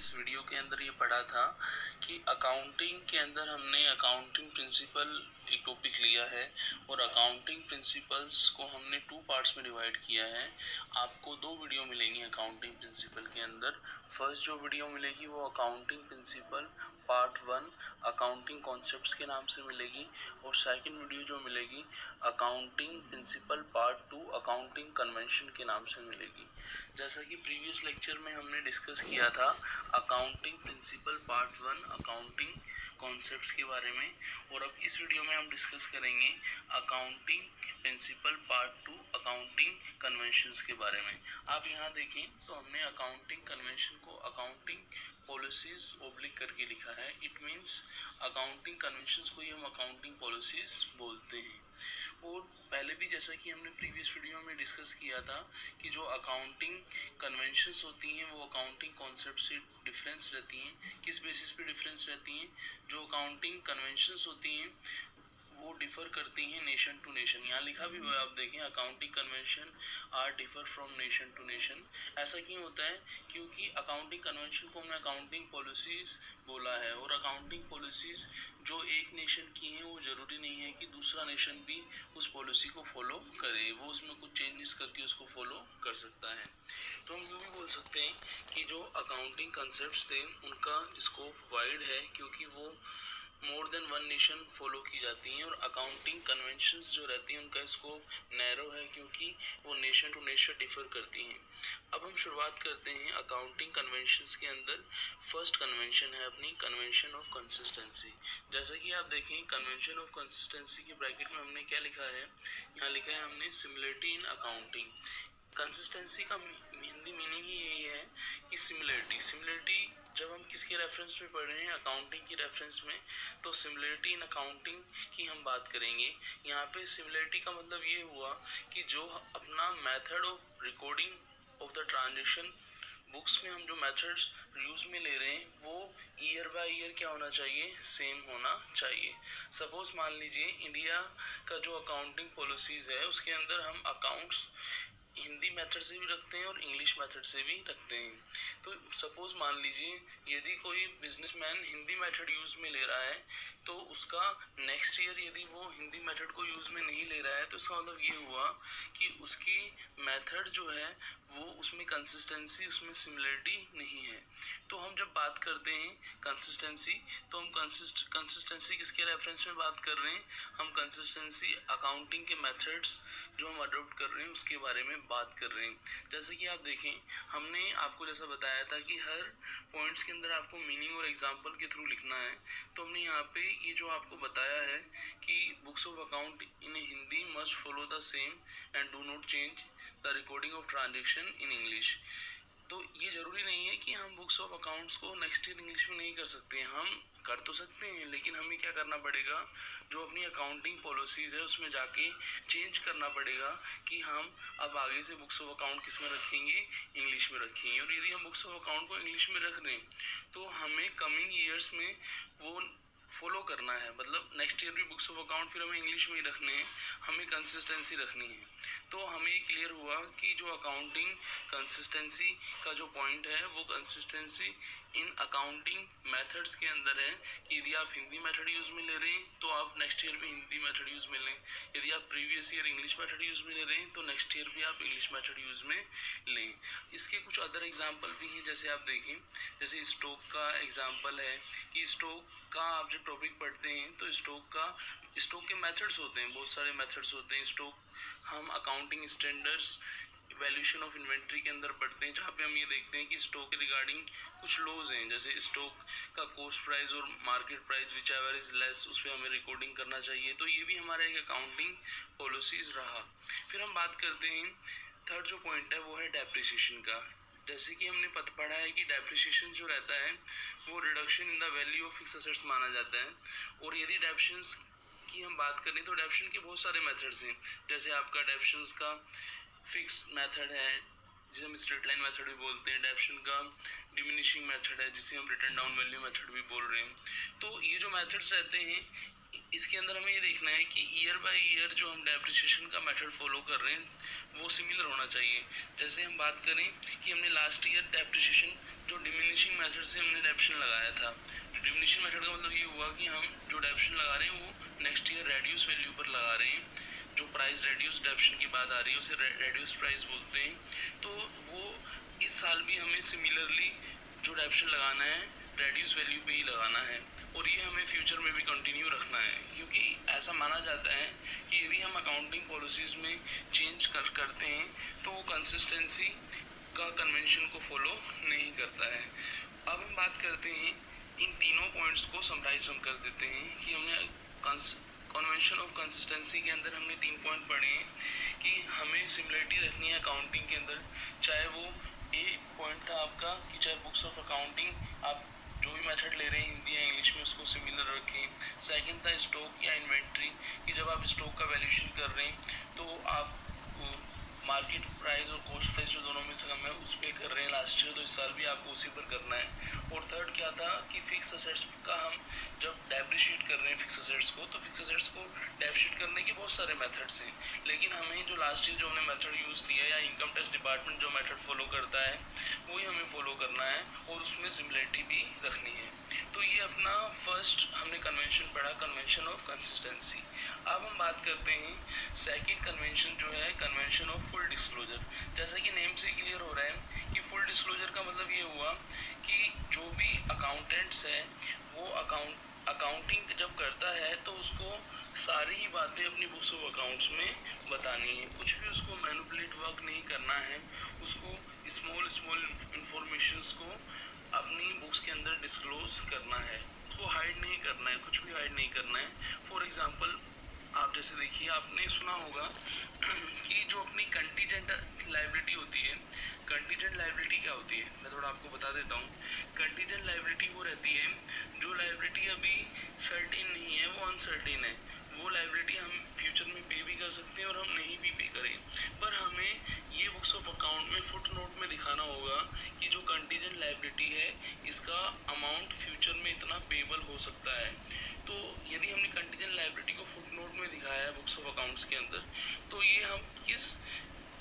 इस वीडियो के अंदर ये पढ़ा था कि अकाउंटिंग के अंदर हमने अकाउंटिंग प्रिंसिपल एक टॉपिक लिया है और अकाउंटिंग प्रिंसिपल्स को हमने 2 पार्ट्स में डिवाइड किया है। आपको 2 वीडियो मिलेंगी अकाउंटिंग प्रिंसिपल के अंदर। फर्स्ट जो वीडियो मिलेगी वो accounting principle part 1 accounting concepts के नाम से मिलेगी और सेकंड वीडियो जो मिलेगी accounting principle part 2 accounting convention के नाम से मिलेगी। जैसा कि प्रीवियस लेक्चर में हमने डिस्कस किया था accounting principle part 1 accounting concepts के बारे में, और अब इस वीडियो में हम डिस्कस करेंगे accounting principle part 2 accounting conventions के बारे में। आप यहाँ देखें तो हमने अकाउंटिंग कन्वेंशन को अकाउंटिंग पॉलिसीज ओब्लिक करके लिखा है। इट मीन्स अकाउंटिंग कन्वेंशंस को ही हम अकाउंटिंग पॉलिसीज बोलते हैं। और पहले भी जैसा कि हमने प्रीवियस वीडियो में डिस्कस किया था कि जो अकाउंटिंग कन्वेंशंस होती हैं वो अकाउंटिंग कॉन्सेप्ट से डिफरेंस रहती हैं। किस बेसिस पे डिफरेंस रहती हैं? जो अकाउंटिंग कन्वेंशंस होती हैं वो डिफ़र करती हैं नेशन टू नेशन। यहाँ लिखा भी हुआ है, आप देखें accounting convention are differ from nation to nation. ऐसा क्यों होता है? क्योंकि अकाउंटिंग कन्वेंशन को हमने अकाउंटिंग पॉलिसीज़ बोला है और अकाउंटिंग पॉलिसीज़ जो एक नेशन की हैं वो ज़रूरी नहीं है कि दूसरा नेशन भी उस पॉलिसी को फॉलो करे, वो उसमें कुछ चेंजेस करके उसको फॉलो कर सकता है। तो हम यूँ भी बोल सकते हैं कि जो अकाउंटिंग कंसेप्ट्स थे उनका स्कोप वाइड है क्योंकि वो more than one nation follow की जाती हैं, और अकाउंटिंग कन्वेंशंस जो रहती हैं उनका स्कोप नैरो है क्योंकि वो नेशन टू नेशन डिफर करती हैं। अब हम शुरुआत करते हैं अकाउंटिंग कन्वेंशंस के अंदर। फर्स्ट कन्वेंशन है अपनी कन्वेंशन ऑफ कंसिस्टेंसी। जैसा कि आप देखें कन्वेंशन ऑफ कंसिस्टेंसी के ब्रैकेट में हमने क्या लिखा है, यहाँ लिखा है हमने सिमिलरिटी इन अकाउंटिंग। कंसिस्टेंसी का हिंदी मीनिंग ही यही है कि सिमिलरिटी। सिमिलरिटी जब हम किसके रेफरेंस में पढ़ रहे हैं, अकाउंटिंग की रेफरेंस में, तो सिमिलरिटी इन अकाउंटिंग की हम बात करेंगे। यहाँ पे सिमिलरिटी का मतलब ये हुआ कि जो अपना method of recording of the transaction books में हम जो मेथड्स यूज़ में ले रहे हैं वो ईयर बाय ईयर क्या होना चाहिए, सेम होना चाहिए। सपोज मान लीजिए इंडिया का जो अकाउंटिंग पॉलिसीज़ है उसके अंदर हम अकाउंट्स हिंदी मेथड से भी रखते हैं और इंग्लिश मेथड से भी रखते हैं। तो सपोज मान लीजिए यदि कोई बिजनेसमैन हिंदी मेथड यूज़ में ले रहा है तो उसका नेक्स्ट ईयर यदि वो हिंदी मेथड को यूज़ में नहीं ले रहा है तो इसका मतलब ये हुआ कि उसकी मेथड जो है वो उसमें कंसिस्टेंसी, उसमें सिमिलरिटी नहीं है। तो हम जब बात करते हैं कंसिस्टेंसी तो हम कंसिस्टेंसी किसके रेफरेंस में बात कर रहे हैं, हम कंसिस्टेंसी अकाउंटिंग के मेथड्स जो हम अडोप्ट कर रहे हैं उसके बारे में बात कर रहे हैं। जैसे कि आप देखें हमने आपको जैसा बताया था कि हर पॉइंट्स के अंदर आपको मीनिंग और एग्जांपल के थ्रू लिखना है, तो हमने यहाँ पे ये जो आपको बताया है कि books of account in Hindi must follow the same and do not change the recording of transaction in English. तो ये ज़रूरी नहीं है कि हम बुक्स ऑफ अकाउंट्स को नेक्स्ट ईयर इंग्लिश में नहीं कर सकते, हम कर तो सकते हैं लेकिन हमें क्या करना पड़ेगा, जो अपनी अकाउंटिंग पॉलिसीज़ है उसमें जाके चेंज करना पड़ेगा कि हम अब आगे से बुक्स ऑफ अकाउंट किस में रखेंगे, इंग्लिश में रखेंगे। और यदि हम बुक्स ऑफ अकाउंट को इंग्लिश में रख रहे हैं तो हमें कमिंग ईयर्स में वो फॉलो करना है, मतलब नेक्स्ट ईयर भी बुक्स ऑफ अकाउंट फिर हमें इंग्लिश में ही रखने हैं, हमें कंसिस्टेंसी रखनी है। तो हमें क्लियर हुआ कि जो अकाउंटिंग कंसिस्टेंसी का जो पॉइंट है वो कंसिस्टेंसी इन अकाउंटिंग मेथड्स के अंदर है कि यदि आप हिंदी मेथड यूज़ में ले रहे हैं तो आप नेक्स्ट ईयर भी हिंदी मेथड यूज़ में लें, यदि आप previous year English method use में ले रहे हैं तो नेक्स्ट ईयर भी आप इंग्लिश मेथड यूज़ में लें। इसके कुछ अदर एग्जांपल भी हैं, जैसे आप देखें जैसे स्टॉक का एग्जांपल है कि स्टॉक का आप जब टॉपिक पढ़ते हैं तो स्टॉक के मेथड्स होते हैं, बहुत सारे मेथड्स होते हैं। स्टॉक हम accounting standards valuation of inventory के अंदर पढ़ते हैं जहाँ पे हम ये देखते हैं कि स्टॉक के रिगार्डिंग कुछ लॉज हैं, जैसे स्टॉक का कॉस्ट प्राइस और market price which ever is less उस पर हमें रिकॉर्डिंग करना चाहिए। तो ये भी हमारा एक अकाउंटिंग पॉलिसीज रहा। फिर हम बात करते हैं थर्ड जो पॉइंट है वो है डेप्रिसिएशन का। जैसे कि हमने पढ़ा है कि डेप्रिसिएशन जो रहता है वो reduction in the value of fix assets माना जाता है। और यदि डेप्रिसिएशन की हम बात करें तो डेप्रिसिएशन के बहुत सारे मेथड्स हैं, जैसे आपका डेप्रिसिएशन का फिक्स मेथड है जिसे हम स्ट्रेट लाइन मेथड भी बोलते हैं, डेप्रिसिएशन का डिमिनिशिंग मेथड है जिसे हम रिटर्न डाउन वैल्यू मेथड भी बोल रहे हैं। तो ये जो मेथड्स रहते हैं इसके अंदर हमें ये देखना है कि ईयर बाय ईयर जो हम डेप्रिसिएशन का मेथड फॉलो कर रहे हैं वो सिमिलर होना चाहिए। जैसे हम बात करें कि हमने लास्ट ईयर डेप्रिसिएशन जो डिमिनिशिंग मेथड से हमने डेप्शन लगाया था, डिमिनिशिंग मेथड का मतलब ये हुआ कि हम जो डेप्शन लगा रहे हैं वो नेक्स्ट ईयर रेड्यूस वैल्यू पर लगा रहे हैं। जो प्राइस रेड्यूस डेप्शन की बात आ रही है उसे रेड्यूस प्राइस बोलते हैं। तो वो इस साल भी हमें सिमिलरली जो डेप्शन लगाना है रेड्यूस वैल्यू पे ही लगाना है, और ये हमें फ्यूचर में भी कंटिन्यू रखना है, क्योंकि ऐसा माना जाता है कि यदि हम अकाउंटिंग पॉलिसीज़ में चेंज करते हैं तो वो कंसिस्टेंसी का कन्वेंशन को फॉलो नहीं करता है। अब हम बात करते हैं इन तीनों पॉइंट्स को समराइज हम कर देते हैं कि हमने कन्वेंशन ऑफ कंसिस्टेंसी के अंदर हमने 3 पॉइंट पढ़े हैं कि हमें सिमिलरिटी रखनी है अकाउंटिंग के अंदर, चाहे वो एक पॉइंट था आपका कि चाहे बुक्स ऑफ अकाउंटिंग आप जो भी मेथड ले रहे हैं हिंदी या इंग्लिश में उसको सिमिलर रखें। सेकंड था स्टॉक या इन्वेंट्री कि जब आप स्टॉक का वैल्यूएशन कर रहे हैं तो आप मार्केट प्राइस और कॉस्ट प्राइस जो दोनों में से कम है उस पर कर रहे हैं लास्ट ईयर, तो इस साल भी आपको उसी पर करना है। और थर्ड क्या था कि फिक्स असेट्स का हम जब डेप्रिशिएट कर रहे हैं फिक्स असेट्स को, तो फिक्स असेट्स को डेप्रिशिएट करने के बहुत सारे मेथड्स हैं, लेकिन हमें जो लास्ट ईयर जो हमने मेथड यूज़ किया या इनकम टैक्स डिपार्टमेंट जो मेथड फॉलो करता है वही हमें फॉलो करना है और उसमें सिमिलरिटी भी रखनी है। तो ये अपना फर्स्ट हमने कन्वेंशन पढ़ा, कन्वेंशन ऑफ कंसिस्टेंसी। अब हम बात करते हैं सेकंड कन्वेंशन जो है कन्वेंशन ऑफ फुल डिस्क्लोजर। जैसा कि नेम से क्लियर हो रहा है कि फुल डिस्क्लोजर का मतलब ये हुआ कि जो भी अकाउंटेंट्स है वो अकाउंटिंग जब करता है तो उसको सारी ही बातें अपनी बुक्स ऑफ अकाउंट्स में बतानी है, कुछ भी उसको मैनिपुलेट वर्क नहीं करना है, उसको स्मॉल इंफॉर्मेशंस को अपनी बुक्स के अंदर डिस्क्लोज करना है, उसको हाइड नहीं करना है, कुछ भी हाइड नहीं करना है। फॉर एग्जांपल आप जैसे देखिए आपने सुना होगा कि जो अपनी कंटीजेंट लायबिलिटी होती है, कंटीजेंट लायबिलिटी क्या होती है मैं थोड़ा आपको बता देता हूँ। कंटीजेंट लायबिलिटी वो रहती है जो लायबिलिटी अभी सर्टेन नहीं है, वो अनसर्टेन है, वो लायबिलिटी हम फ्यूचर में पे भी कर सकते हैं और हम नहीं भी पे करें, पर हमें ये बुक्स ऑफ अकाउंट में फुट नोट में दिखाना होगा कि जो कंटीजेंट लायबिलिटी है इसका अमाउंट फ्यूचर में इतना पेबल हो सकता है। तो यदि हमने कंटीजेंट लायबिलिटी को फुट नोट में दिखाया है बुक्स ऑफ अकाउंट्स के अंदर, तो ये हम किस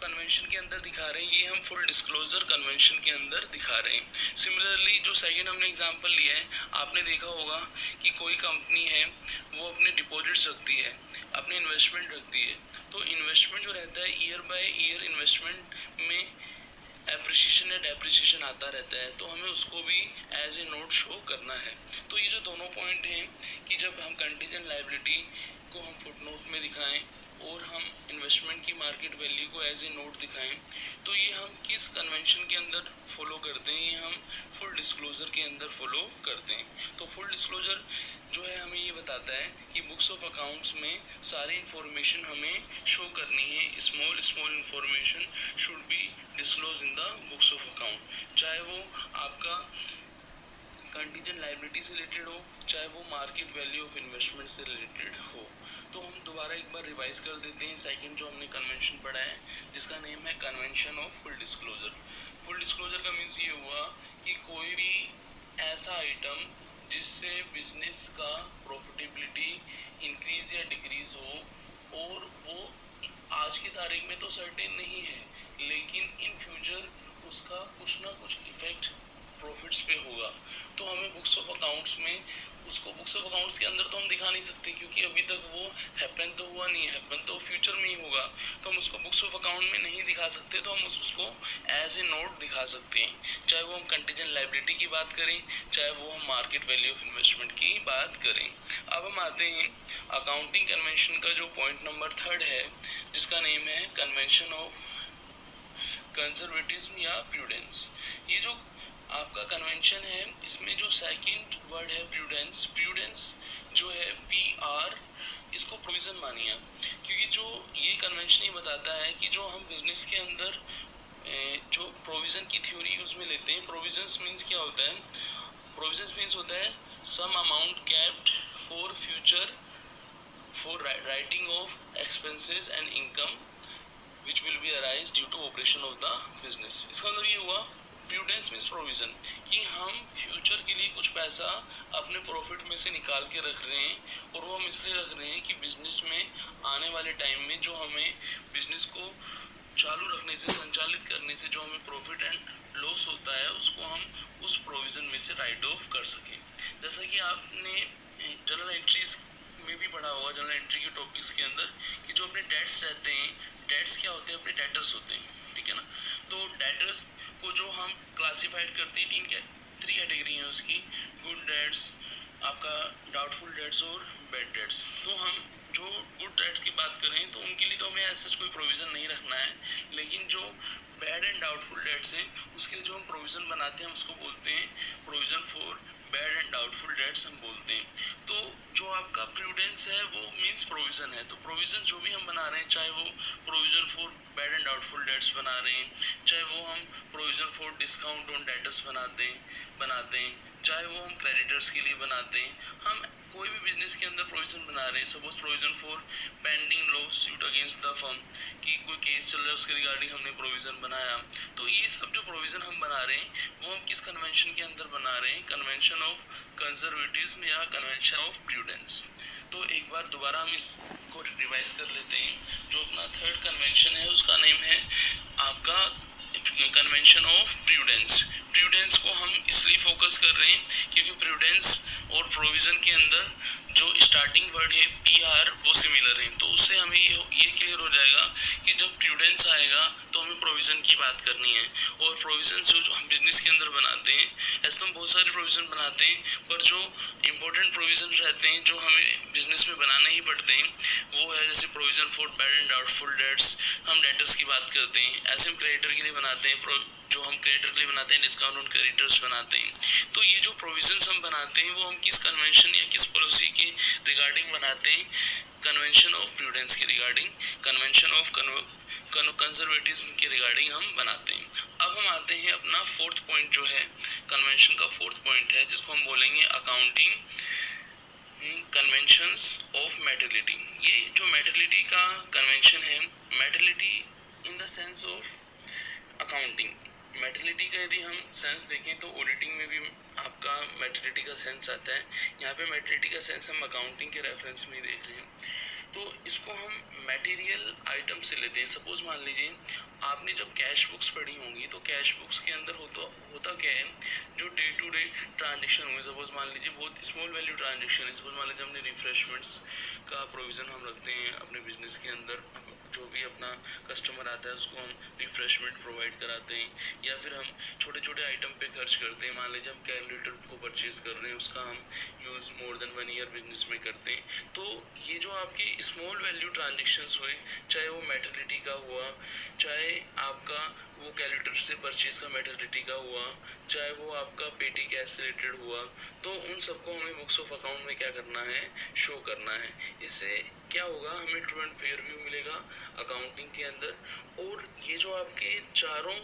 कन्वेंशन के अंदर दिखा रहे हैं, ये हम फुल डिस्क्लोजर कन्वेंशन के अंदर दिखा रहे हैं। सिमिलरली जो सेकंड हमने एग्जांपल लिया है, आपने देखा होगा कि कोई कंपनी है वो अपने डिपॉजिट्स रखती है, अपने इन्वेस्टमेंट रखती है, तो इन्वेस्टमेंट जो रहता है ईयर बाय ईयर इन्वेस्टमेंट में एप्रिसिएशन या डेप्रिसिएशन आता रहता है, तो हमें उसको भी एज ए नोट शो करना है। तो ये जो दोनों पॉइंट हैं कि जब हम कंटीजेंट लायबिलिटी को हम फुट नोट में दिखाएं और हम इन्वेस्टमेंट की मार्केट वैल्यू को एज ए नोट दिखाएं, तो ये हम किस कन्वेंशन के अंदर फॉलो करते हैं, ये हम फुल डिस्क्लोजर के अंदर फॉलो करते हैं। तो फुल डिस्क्लोजर जो है हमें ये बताता है कि बुक्स ऑफ अकाउंट्स में सारी इंफॉर्मेशन हमें शो करनी है, small information should be disclose in the books of account, चाहे वो आपका कंटीजेंट लायबिलिटी से रिलेटेड हो, चाहे वो मार्केट वैल्यू ऑफ इन्वेस्टमेंट से रिलेटेड हो। तो हम दोबारा एक बार रिवाइज कर देते हैं सेकंड जो हमने कन्वेंशन पढ़ा है, जिसका नेम है convention of full disclosure. Full disclosure का मीन्स ये हुआ कि कोई भी ऐसा आइटम जिससे बिजनेस का प्रॉफिटेबिलिटी इंक्रीज या डिक्रीज हो और वो आज की तारीख में तो सर्टेन नहीं है, लेकिन इन फ्यूचर उसका कुछ ना कुछ इफेक्ट प्रॉफिट्स पे होगा, तो हमें बुक्स ऑफ अकाउंट्स में उसको बुक्स ऑफ अकाउंट्स के अंदर तो हम दिखा नहीं सकते क्योंकि अभी तक वो हैपन तो हुआ नहीं है, हैपन तो फ्यूचर में ही होगा, तो हम उसको बुक्स ऑफ अकाउंट में नहीं दिखा सकते, तो हम उसको एज ए नोट दिखा सकते हैं, चाहे वो हम कंटीजेंट लायबिलिटी की बात करें, चाहे वो हम मार्केट वैल्यू ऑफ इन्वेस्टमेंट की बात करें। अब हम आते हैं अकाउंटिंग कन्वेंशन का जो पॉइंट नंबर थर्ड है, जिसका नेम है कन्वेंशन ऑफ कंजर्वेटिज्म या प्रूडेंस। ये जो आपका कन्वेंशन है इसमें जो सेकंड वर्ड है प्रूडेंस, प्रूडेंस जो है PR, इसको प्रोविज़न मानिए, क्योंकि जो ये कन्वेंशन ये बताता है कि जो हम बिजनेस के अंदर जो प्रोविज़न की थ्योरी यूज़ में लेते हैं, प्रोविजंस मीन्स क्या होता है, प्रोविजंस मीन्स होता है some amount capped for future for writing off expenses and income which will be arise due to operation of the business. इसका मतलब ये हुआ प्रूडेंस मीन्स प्रोविज़न कि हम फ्यूचर के लिए कुछ पैसा अपने प्रॉफिट में से निकाल के रख रहे हैं, और वो हम इसलिए रख रहे हैं कि बिजनेस में आने वाले टाइम में जो हमें बिजनेस को चालू रखने से, संचालित करने से जो हमें प्रॉफिट एंड लॉस होता है उसको हम उस प्रोविज़न में से राइट ऑफ कर सकें। जैसा कि आपने जर्नल एंट्रीज में भी पढ़ा होगा, जर्नल एंट्री के टॉपिक्स के अंदर, कि जो अपने डेट्स रहते हैं, डेट्स क्या होते हैं, अपने डेटर्स होते हैं, ठीक है ना। तो डेटर्स को जो हम क्लासीफाइड करते हैं, थ्री कैटेगरी हैं उसकी, गुड डेट्स, आपका डाउटफुल डेट्स और बैड डेट्स। तो हम जो गुड डेट्स की बात करें तो उनके लिए तो हमें ऐसा कोई प्रोविज़न नहीं रखना है, लेकिन जो बैड एंड डाउटफुल डेट्स हैं उसके लिए जो हम प्रोविज़न बनाते हैं उसको बोलते हैं provision for bad and doubtful debts हम बोलते हैं। तो जो आपका प्रूडेंस है वो मींस प्रोविज़न है। तो प्रोविज़न जो भी हम बना रहे हैं, चाहे वो provision for bad and doubtful debts बना रहे हैं, चाहे वो हम provision for discount on debtors बनाते हैं, चाहे वो हम क्रेडिटर्स के लिए बनाते हैं, हम कोई भी बिजनेस के अंदर प्रोविज़न बना रहे हैं। Suppose provision for pending law suit against the firm, कि कोई केस चल रहा है उसके रिगार्डिंग हमने प्रोविज़न बनाया। तो ये सब जो प्रोविज़न हम बना रहे हैं वो हम किस कन्वेंशन के अंदर बना रहे हैं, कन्वेंशन ऑफ कंजर्वेटिज्म या कन्वेंशन ऑफ प्रूडेंस। तो एक बार दोबारा हम इसको रिवाइज कर लेते हैं। जो अपना थर्ड कन्वेंशन है उसका नेम है आपका कन्वेंशन ऑफ प्रूडेंस। प्रूडेंस को हम इसलिए फोकस कर रहे हैं क्योंकि प्रूडेंस और प्रोविज़न के अंदर जो स्टार्टिंग वर्ड है PR वो सिमिलर है। तो उससे हमें ये क्लियर हो जाएगा कि जब प्रूडेंस आएगा तो हमें प्रोविज़न की बात करनी है। और प्रोविज़न जो हम बिजनेस के अंदर बनाते हैं, ऐसे हम बहुत सारे प्रोविज़न बनाते हैं, पर जो इम्पोर्टेंट प्रोविज़न रहते हैं जो हमें बिजनेस में बनाने ही पड़ते हैं वो है जैसे provision for bad and doubtful debts, हम डेटर्स की बात करते हैं। ऐसे हम क्रेडिटर के लिए बनाते हैं, जो हम क्रेडिटर के लिए बनाते हैं डिस्काउंट ऑन क्रेडिटर्स बनाते हैं। तो ये जो प्रोविजंस हम बनाते हैं वो हम किस कन्वेंशन या किस पॉलिसी के रिगार्डिंग बनाते हैं, कन्वेंशन ऑफ प्रूडेंस के रिगार्डिंग, कन्वेंशन ऑफ कंजर्वेटिज्म के रिगार्डिंग हम बनाते हैं। अब हम आते हैं अपना फोर्थ पॉइंट जो है कन्वेंशन का, फोर्थ पॉइंट है जिसको हम बोलेंगे अकाउंटिंग कन्वेंशंस ऑफ मेटेलिटी। ये जो मेटेलिटी का कन्वेंशन है, मेटेलिटी in the sense of accounting, मेटेलिटी का यदि हम सेंस देखें तो ऑडिटिंग में भी आपका मेटेलिटी का सेंस आता है। यहाँ पे मेटेलिटी का सेंस हम अकाउंटिंग के रेफरेंस में ही देख रहे हैं। तो इसको हम मटेरियल आइटम से लेते हैं। सपोज मान लीजिए आपने जब कैश बुक्स पढ़ी होंगी तो कैश बुक्स के अंदर होता क्या है, जो डे टू डे ट्रांजेक्शन हुए, सपोज मान लीजिए बहुत स्मॉल वैल्यू ट्रांजेक्शन है, सपोज मान लीजिए हमने रिफ्रेशमेंट्स का प्रोविज़न हम रखते हैं अपने बिजनेस के अंदर, जो भी अपना कस्टमर आता है उसको हम रिफ्रेशमेंट प्रोवाइड कराते हैं, या फिर हम छोटे छोटे आइटम पे खर्च करते हैं। मान लीजिए हम कैलकुलेटर को परचेज कर रहे हैं, उसका हम use more than 1 year business में करते हैं। तो ये जो आपके स्मॉल वैल्यू ट्रांजेक्शन्स हुए, चाहे वो मेटेलिटी का हुआ, चाहे आपका वो कैलकुलेटर से परचेज का मेटेलिटी का हुआ, चाहे वो आपका पेटी कैश से रिलेटेड हुआ, तो उन सबको हमें बुक्स ऑफ अकाउंट में क्या करना है, शो करना है। इससे क्या होगा, हमें ट्रू एंड फेयर व्यू मिलेगा अकाउंटिंग के अंदर। और ये जो आपके चारों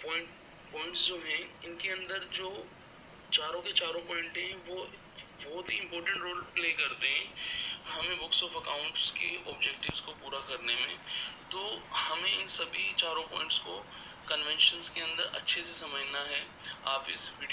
पॉइंट्स जो हैं, इनके अंदर जो चारों के चारों पॉइंट हैं वो बहुत ही इम्पोर्टेंट रोल प्ले करते हैं हमें बुक्स ऑफ अकाउंट्स के ऑब्जेक्टिव्स को पूरा करने में। तो हमें इन सभी चारों पॉइंट्स को कन्वेंशंस के अंदर अच्छे से समझना है। आप इस वीडियो